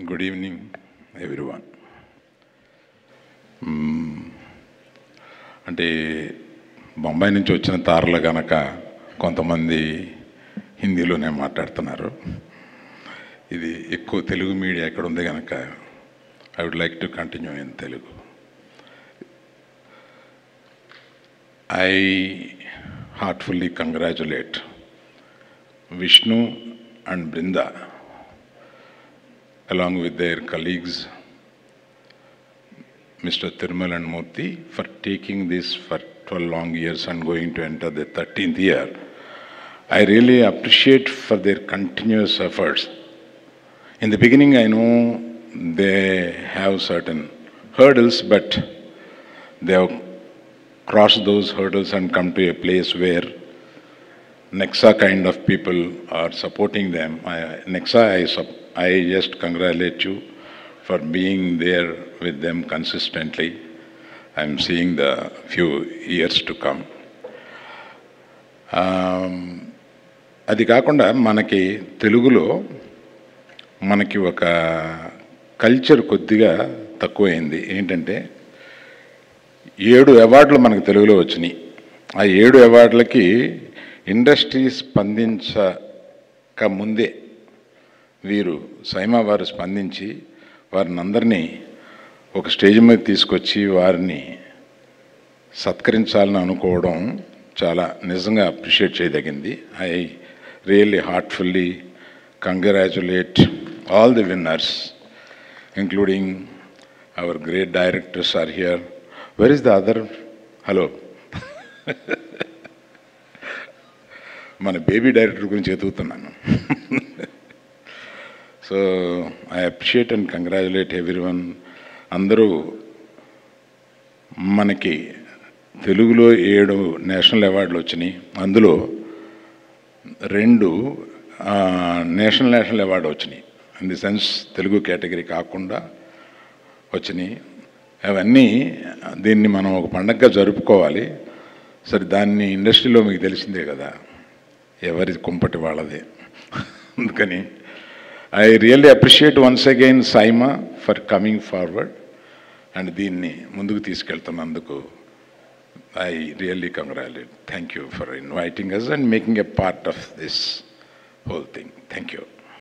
Good evening, everyone. అంటే బొంబాయి నుంచి వచ్చిన తారలు కనుక కొంతమంది హిందీలోనే మాట్లాడుతున్నారు. ఇది ఎక్కువ తెలుగు మీడియా ఎక్కడ ఉంది కనుక I would like to continue in Telugu. I heartfully congratulate Vishnu and Brinda along with their colleagues Mr. Thirumal and Murthy for taking this for 12 long years and going to enter the 13th year. I really appreciate for their continuous efforts. In the beginning I know they have certain hurdles, but they have cross those hurdles and come to a place where Nexa kind of people are supporting them. Nexa, I just congratulate you for being there with them consistently. I'm seeing the few years to come. అది కాకుండా మనకి తెలుగులో మనకి ఒక culture కొద్దిగా తక్కువైంది. ఏంటంటే 7 అవార్డులు మనకు తెలుగులో వచ్చినాయి. ఆ 7 అవార్డులకి ఇండస్ట్రీ స్పందించక ముందే వీరు సైమా వారు స్పందించి వారిని అందరినీ ఒక స్టేజ్ మీద తీసుకొచ్చి వారిని సత్కరించాలని అనుకోవడం చాలా నిజంగా అప్రిషియేట్ చేయదగింది. I really heartfully congratulate all the winners including our great directors are here. Where is the other? Hello. మన బేబీ డైరెక్టర్ గురించి ఎదుగుతున్నాను. So I appreciate and congratulate everyone. అందరూ మనకి తెలుగులో 7 నేషనల్ అవార్డులు వచ్చినాయి. అందులో 2 నేషనల్ అవార్డు వచ్చినాయి. In the sense Telugu category కాకుండా వచ్చినాయి. అవన్నీ దీన్ని మనం ఒక పండగగా జరుపుకోవాలి. సరే, దాన్ని ఇండస్ట్రీలో మీకు తెలిసిందే కదా, ఎవరి కుంపటి వాళ్ళదే. అందుకని I really appreciate once again SIIMA for coming forward and దీన్ని ముందుకు తీసుకెళ్తున్నందుకు I really congratulate. Thank you for inviting us and making a part of this whole thing. Thank you.